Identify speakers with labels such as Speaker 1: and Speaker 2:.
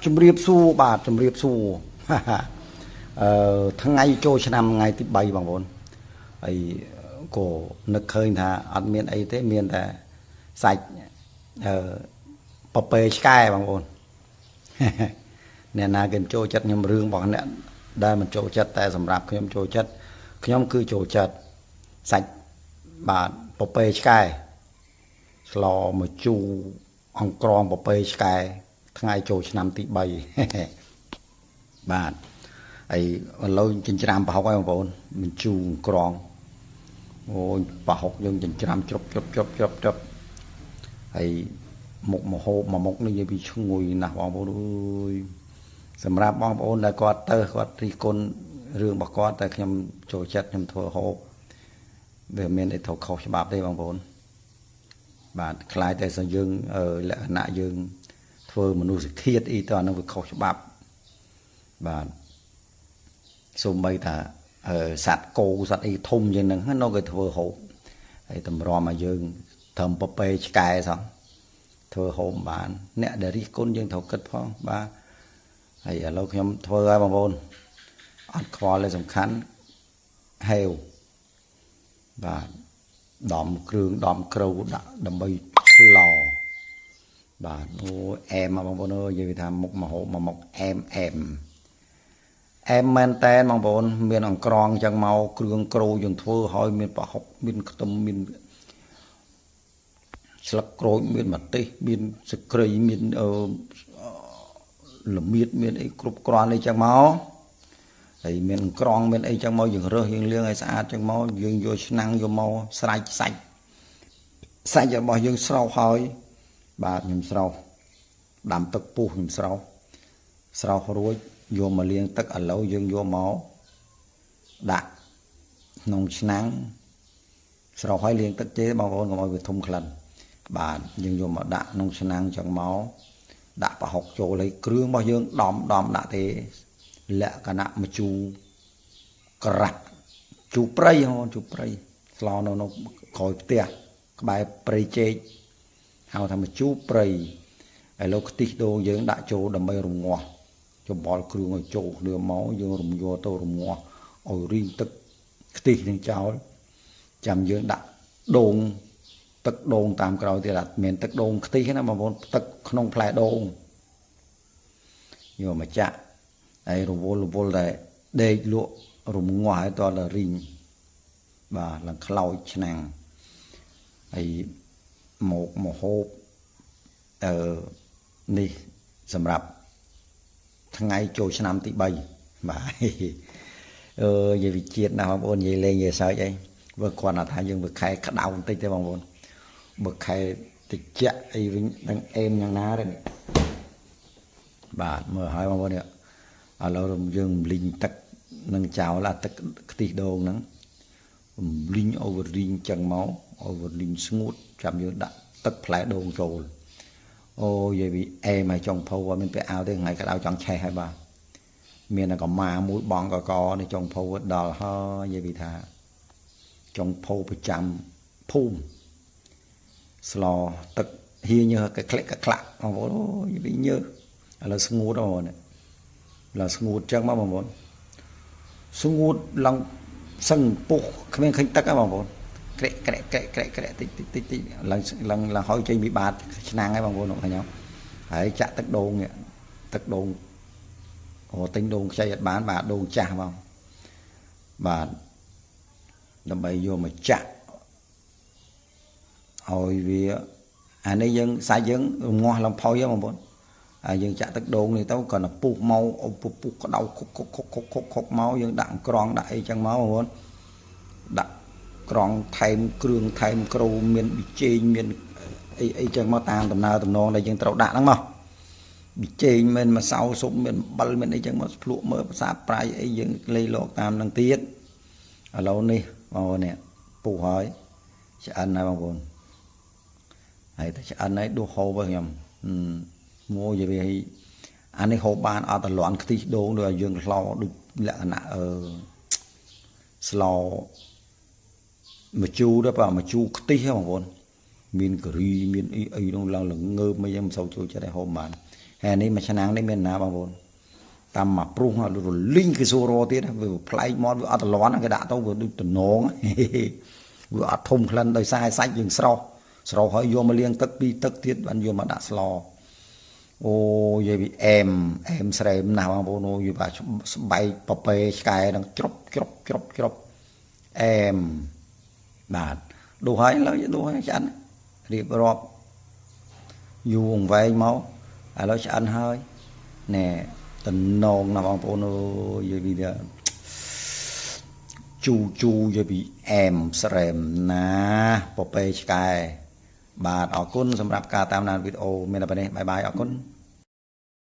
Speaker 1: ជំរាបសួរបាទជំរាបសួរថ្ងៃចូលឆ្នាំថ្ងៃទី3បងប្អូនហើយក៏នឹកឃើញថាអត់មានអីទេមានតែសាច់ប៉ប៉េឆ្កែបងប្អូនអ្នកណាគេចូលចិត្តខ្ញុំរឿងរបស់អ្នកដែលមិនចូលចិត្តតែសម្រាប់ខ្ញុំចូលចិត្តខ្ញុំគឺចូលចិត្តសាច់បាទប៉ប៉េឆ្កែស្លមកជូរអង្ក្រងប៉ប៉េឆ្កែថ្ងៃចូលឆ្នាំទី3បាទហើយឥឡូវចិញ្ច្រាំប្រហុកហើយបងប្អូនមិនជូរក្រងអូយប្រហុកយើងចិញ្ច្រាំជ្រុបហើយមុខមហូបមួយមុខនេះនិយាយពីឈ្ងុយណាស់បងប្អូនអើយសម្រាប់បងប្អូនដែលគាត់រីគុណរឿងរបស់គាត់តែខ្ញុំចូលចិត្តខ្ញុំធ្វើហូបវាមានអីត្រូវខុសច្បាប់ទេបងប្អូនបាទខ្លាចតែយើងលក្ខណៈយើងធ្វើមនុស្សឃាតអីទៅអានឹងវាខុសច្បាប់បាទសូម្បីថាសត្វគោសត្វអីធំយ៉ាងហ្នឹងនៅគេធ្វើហូបហើយតម្រាំឲ្យយើងត្រឹមប៉ប៉េឆ្កែសោះធ្វើហូបបានអ្នកដែលរិះគន់យើងត្រូវគិតផងបាទហើយឥឡូវខ្ញុំធ្វើហើយបងប្អូនអត់ខ្វល់ទេសំខាន់ហេវបាទដំគ្រឿងដំក្រូវដាក់ដើម្បីស្លបាទអូអែមបងប្អូនអើយនិយាយថាមុខមហូបមួយមុខអែមមែនតែនបងប្អូនមានអង្ក្រងចឹងមកគ្រឿងក្រូចយើងធ្វើហើយមានប្រហុកមានខ្ទឹមមានស្លឹកក្រូចមានម្ទេសមានសក្រីមានល្មៀតមានអីគ្រប់គ្រាន់អីចឹងមកហើយមានអង្ក្រងមានអីចឹងមកយើងរើសយើងលាងឲ្យស្អាតចឹងមកយើងយកឆ្នាំងយកមកស្រេចសាច់របស់យើងស្រោសហើយបាទខ្ញុំស្រោសដាំទឹកពុះខ្ញុំស្រោសរួចយកមកលាងទឹកឥឡូវយើងយកមកដាក់ក្នុងឆ្នាំងស្រោសហើយលាងទឹកទេបងប្អូនកុំឲ្យវាធំក្លិនបាទយើងយកមកដាក់ក្នុងឆ្នាំងចឹងមកដាក់ប្រហុកចូលហើយគ្រឿងរបស់យើងដំដាក់ទេលក្ខណៈមកជូរក្រាស់ជូរព្រៃជូរព្រៃស្លនៅក្រោយផ្ទះក្បែរព្រៃចេកហៅថាមកជូរព្រៃហើយលោកខ្ទិះដូងយើងដាក់ចូលដើម្បីរងាស់ច្បល់គ្រឿងឲ្យចូលគ្នាមកយើងរំយោទៅរងាស់ឲ្យរីងទឹកខ្ទិះនឹងចោលចាំយើងដាក់ដូងទឹកដូងតាមក្រោយទៀតអត់មានទឹកដូងខ្ទិះណាបងប្អូនទឹកក្នុងផ្លែដូងយកមកចាក់ហើយរវល់តែដេកលក់រងាស់ឲ្យតដល់រីងបាទឡើងខ្លោចឆ្នាំងហើយមហូបនេះសម្រាប់ថ្ងៃចូលឆ្នាំទី3បាទនិយាយវិជាតិណាបងប្អូននិយាយលេងនិយាយសើចអីបើគាត់ថាយើងវាខែក្តៅបន្តិចទេបងប្អូនបើខែតិចអីវិញដឹងអេមយ៉ាងណាទេបាទមើលឲ្យបងប្អូននេះឥឡូវយើងលីងទឹកនឹងចោលអាទឹកខ្ទិះដូងហ្នឹងលីងអូវរីងចឹងមកអូវរីងស្ងួតចាំយើងដាក់ទឹកផ្លែដូងចូលអូយនិយាយពីអេមឲ្យចុងភៅអត់មានពាក់អាវទេថ្ងៃក្តៅចង់ឆេះហើយបាទមានតែកម្មាមួយបងកកនេះចុងភៅដល់ហើយនិយាយពីថាចុងភៅប្រចាំភូមិស្លទឹកហៀញើកក្លែកក្លាក់បងប្អូនអូយនិយាយពីញើឥឡូវស្ងួតបងប្អូនឥឡូវស្ងួតចឹងមកបងប្អូនស្ងួតឡើងសឹងពុះគ្មានឃើញទឹកហ៎បងប្អូនក្រែកតិចឡើងហើយចេញពីបាតឆ្នាំងហើយបងប្អូនខ្ញុំហើយចាក់ទឹកដូងអូទិញដូងខ្ចីអត់បានបាទដូងចាស់បងបាទដើម្បីយកមកចាក់ឲ្យវាអានេះយើងសាច់យើងរងាស់ឡើងផុយបងប្អូនហើយយើងចាក់ទឹកដូងនេះទៅគាត់ទៅពុះមកពុះក្តៅខុកមកយើងដាក់អង្ក្រងដាក់អីចឹងមកបងប្អូនដាក់ក្រងថែមគ្រឿងថែមក្រូមានប៊ីចេងមានអីចឹងមកតាមដំណើរតំណងដែលយើងត្រូវដាក់ហ្នឹងមកប៊ីចេងមានម្សៅស៊ុបមានអំបិលមានអីចឹងមកភ្លក់មើលប្រសាទប្រៃអីយើងលេលោកតាមនឹងទៀតឥឡូវនេះបងប្អូននេះពុះហើយឆ្អិនហើយបងប្អូនហើយតែឆ្អិនហើយដួសហូបខ្ញុំមួយនិយាយអានេះហូបបានអត់តលន់ខ្ទិះដូងដូចឲ្យយើងស្លោដូចលក្ខណៈស្លោមកជូរទៅបើមកជូរខ្ទិះបងប្អូនមានការីមានអីនោះឡើងល្ងើបមិនយ៉ាងមិនសូវចូលចិត្តឲ្យហូបបាន hèនេះមួយឆ្នាំនេះមានណាបងប្អូនតាមមកព្រុសលីងគឺសូរទៀតវាប្លែកមកវាអត់តលន់គេដាក់ទៅវាដូចតំណងវាអត់ធំក្លិនដោយសារសាច់យើងស្រស់ហើយយកមកលាងទឹកពីទឹកទៀតបានយកមកដាក់ស្លអូនិយាយពីអែមស្រែមណាស់បងប្អូនអូយបាទស្បែកប៉ប៉េឆ្កែនឹងច្រុបអែមបាទដួសហើយឡើយដួសហើយឆ្អិនរៀបរាប់យូរអង្វែងមកឥឡូវឆ្អិនហើយណែតំណងណាបងប្អូនអូយនិយាយពីជូនិយាយពីអែមស្រែមណាប៉ប៉េឆ្កែបាទអរគុណសម្រាប់ការតាមដានវីដេអូមានតែប៉ុណ្ណេះបាយបាយអរគុណ